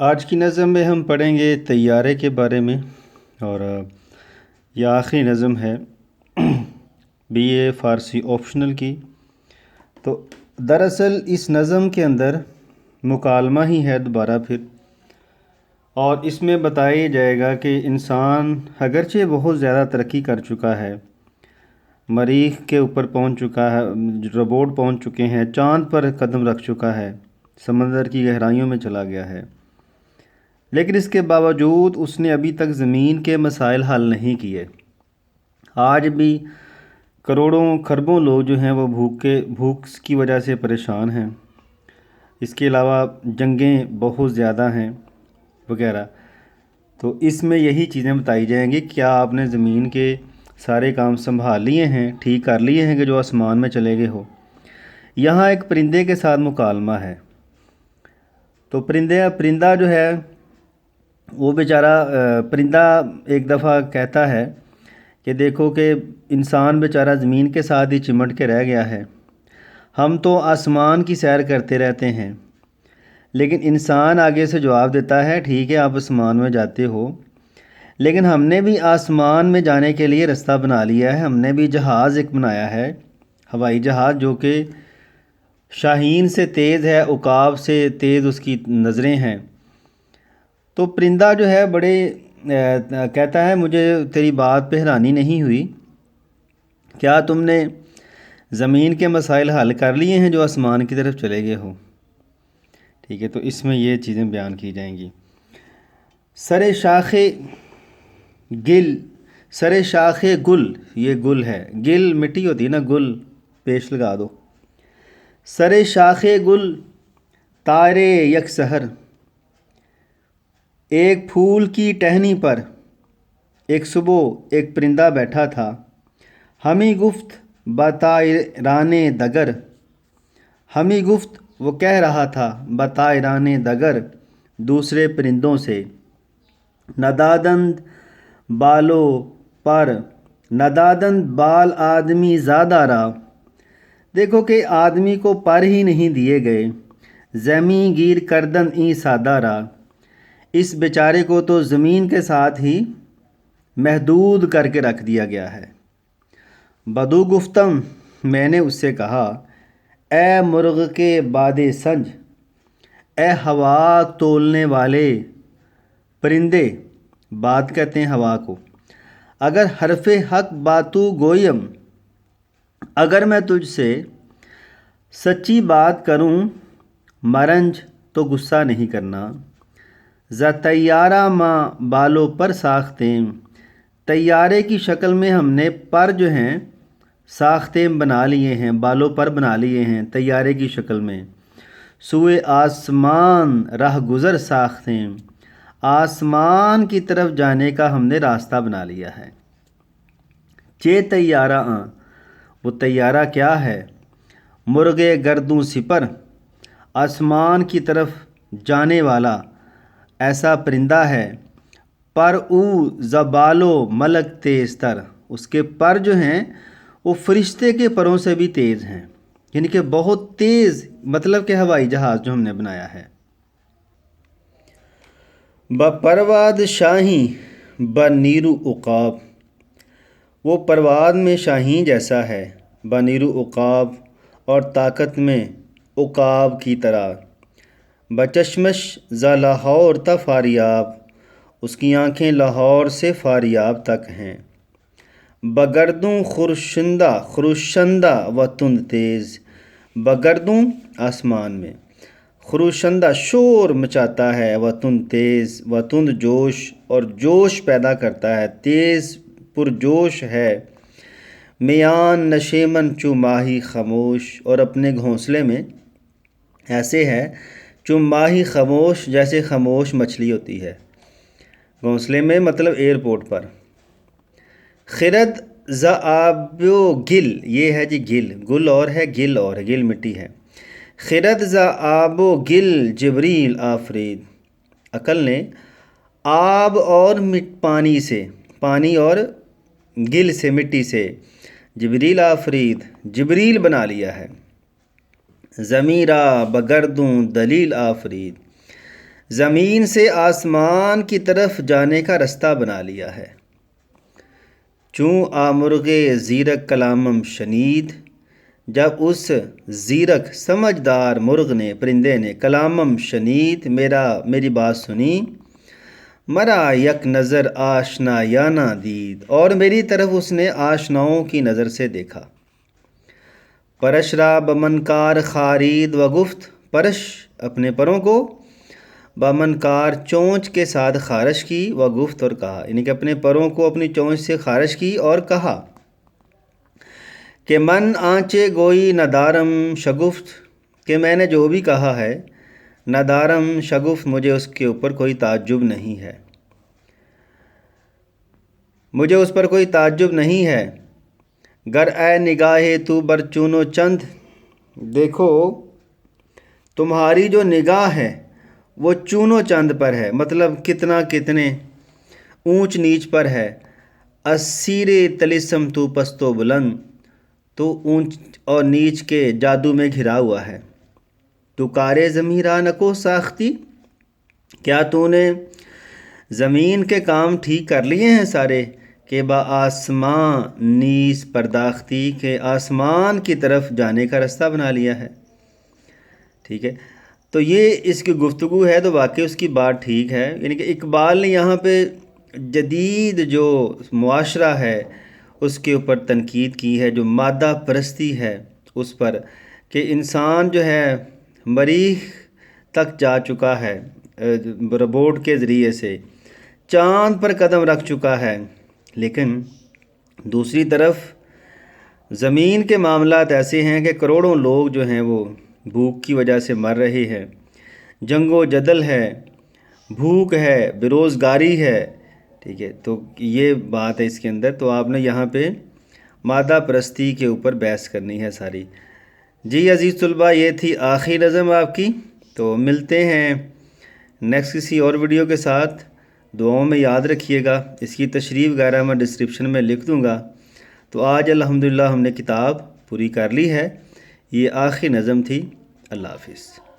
آج کی نظم میں ہم پڑھیں گے طیارے کے بارے میں، اور یہ آخری نظم ہے بی اے فارسی آپشنل کی۔ تو دراصل اس نظم کے اندر مکالمہ ہی ہے دوبارہ پھر، اور اس میں بتایا جائے گا کہ انسان اگرچہ بہت زیادہ ترقی کر چکا ہے، مریخ کے اوپر پہنچ چکا ہے، روبوٹ پہنچ چکے ہیں، چاند پر قدم رکھ چکا ہے، سمندر کی گہرائیوں میں چلا گیا ہے، لیکن اس کے باوجود اس نے ابھی تک زمین کے مسائل حل نہیں کیے۔ آج بھی کروڑوں خربوں لوگ جو ہیں وہ بھوک کی وجہ سے پریشان ہیں۔ اس کے علاوہ جنگیں بہت زیادہ ہیں وغیرہ۔ تو اس میں یہی چیزیں بتائی جائیں گی، کیا آپ نے زمین کے سارے کام سنبھال لیے ہیں، ٹھیک کر لیے ہیں کہ جو آسمان میں چلے گئے ہو۔ یہاں ایک پرندے کے ساتھ مکالمہ ہے۔ تو پرندہ جو ہے وہ بیچارہ پرندہ ایک دفعہ کہتا ہے کہ دیکھو کہ انسان بیچارہ زمین کے ساتھ ہی چمٹ کے رہ گیا ہے، ہم تو آسمان کی سیر کرتے رہتے ہیں۔ لیکن انسان آگے سے جواب دیتا ہے، ٹھیک ہے آپ آسمان میں جاتے ہو، لیکن ہم نے بھی آسمان میں جانے کے لیے رستہ بنا لیا ہے، ہم نے بھی جہاز ایک بنایا ہے، ہوائی جہاز، جو کہ شاہین سے تیز ہے، عقاب سے تیز اس کی نظریں ہیں۔ تو پرندہ جو ہے بڑے کہتا ہے، مجھے تیری بات پہ حیرانی نہیں ہوئی، کیا تم نے زمین کے مسائل حل کر لیے ہیں جو آسمان کی طرف چلے گئے ہو؟ ٹھیک ہے، تو اس میں یہ چیزیں بیان کی جائیں گی۔ سر شاخ گل، سر شاخ گل، یہ گل ہے، گل مٹی ہوتی ہے نا، گل پیش لگا دو۔ سر شاخ گل تارے یک سحر، ایک پھول کی ٹہنی پر ایک صبح ایک پرندہ بیٹھا تھا، ہمیں گفت بطائران دگر، ہمیں گفت وہ کہہ رہا تھا بطائران دگر دوسرے پرندوں سے، ندادند بالو پر، ندادند بال آدمی زادہ را، دیکھو کہ آدمی کو پر ہی نہیں دیے گئے، زمیں گیر کردن این سادہ را، اس بیچارے کو تو زمین کے ساتھ ہی محدود کر کے رکھ دیا گیا ہے۔ بدو گفتم، میں نے اس سے کہا، اے مرغ کے باد سنج، اے ہوا تولنے والے پرندے، باد کہتے ہیں ہوا کو، اگر حرف حق باتو گویم، اگر میں تجھ سے سچی بات کروں، مرنج تو غصہ نہیں کرنا، ز طیارہ ماں بالوں پر ساختیں، طیارے کی شکل میں ہم نے پر جو ہیں ساختیں بنا لیے ہیں، بالوں پر بنا لیے ہیں طیارے کی شکل میں، سوئے آسمان راہ گزر ساختیں، آسمان کی طرف جانے کا ہم نے راستہ بنا لیا ہے۔ چے طیارہ آں، وہ طیارہ کیا ہے، مرغے گردوں سپر، آسمان کی طرف جانے والا ایسا پرندہ ہے، پر او زبالو ملک تیز تر، اس کے پر جو ہیں وہ فرشتے کے پروں سے بھی تیز ہیں، یعنی کہ بہت تیز، مطلب کہ ہوائی جہاز جو ہم نے بنایا ہے۔ بپرواد شاہین بنیرو عقاب، وہ پرواد میں شاہین جیسا ہے، بنیرو عقاب، اور طاقت میں عقاب کی طرح، بچشمش ز لاہور تا فاریاب، اس کی آنکھیں لاہور سے فاریاب تک ہیں، بگردوں خروشندہ و تند تیز، بگردوں آسمان میں، خروشندہ شور مچاتا ہے، و تند تیز، و تند جوش، اور جوش پیدا کرتا ہے، تیز پرجوش ہے، میان نشیمن چو ماہی خاموش، اور اپنے گھونسلے میں ایسے ہے چو ماہی خاموش، جیسے خاموش مچھلی ہوتی ہے گھونسلے میں، مطلب ایئرپورٹ پر۔ خرد ز آبو گل، یہ ہے جی گل، گل اور ہے گل اور ہے، گل مٹی ہے۔ خرد ز آبو گل جبریل آفرید، عقل نے آب اور پانی سے، پانی اور گل سے، مٹی سے، جبریل آفرید، جبریل بنا لیا ہے۔ ضمیرہ بگردوں دلیل آفرید، زمین سے آسمان کی طرف جانے کا رستہ بنا لیا ہے۔ چوں آمرغ زیرک کلامم شنید، جب اس زیرک سمجھدار مرغ نے، پرندے نے، کلامم شنید، میری بات سنی، مرا یک نظر آشنا یا نہ دید، اور میری طرف اس نے آشناؤں کی نظر سے دیکھا۔ پرش را بمنکار خارید و گفت، پرش اپنے پروں کو بمنکار چونچ کے ساتھ خارش کی، و گفت اور کہا، یعنی کہ اپنے پروں کو اپنی چونچ سے خارش کی اور کہا کہ من آنچے گوئی ندارم شگفت، کہ میں نے جو بھی کہا ہے، ندارم شگفت، مجھے اس کے اوپر کوئی تعجب نہیں ہے، مجھے اس پر کوئی تعجب نہیں ہے۔ گر اے نگاہ تو بر چون و چند، دیکھو تمہاری جو نگاہ ہے وہ چون و چند پر ہے، مطلب کتنے اونچ نیچ پر ہے۔ اسیر طلسم تو پست و بلند، تو اونچ اور نیچ کے جادو میں گھرا ہوا ہے۔ تو کارے زمیران کو ساختی، کیا تو نے زمین کے کام ٹھیک کر لیے ہیں سارے، کہ با آسمان نیز پرداختی، کہ آسمان کی طرف جانے کا رستہ بنا لیا ہے۔ ٹھیک ہے، تو یہ اس کی گفتگو ہے، تو واقعی اس کی بات ٹھیک ہے، یعنی کہ اقبال نے یہاں پہ جدید جو معاشرہ ہے اس کے اوپر تنقید کی ہے، جو مادہ پرستی ہے اس پر، کہ انسان جو ہے مریخ تک جا چکا ہے، روبوٹ کے ذریعے سے چاند پر قدم رکھ چکا ہے، لیکن دوسری طرف زمین کے معاملات ایسے ہیں کہ کروڑوں لوگ جو ہیں وہ بھوک کی وجہ سے مر رہے ہیں، جنگ و جدل ہے، بھوک ہے، بے روزگاری ہے۔ ٹھیک ہے، تو یہ بات ہے اس کے اندر، تو آپ نے یہاں پہ مادہ پرستی کے اوپر بحث کرنی ہے ساری۔ جی عزیز طلباء، یہ تھی آخری نظم آپ کی، تو ملتے ہیں نیکسٹ کسی اور ویڈیو کے ساتھ۔ دعاؤں میں یاد رکھیے گا، اس کی تشریح وغیرہ میں ڈسکرپشن میں لکھ دوں گا۔ تو آج الحمدللہ ہم نے کتاب پوری کر لی ہے، یہ آخری نظم تھی۔ اللہ حافظ۔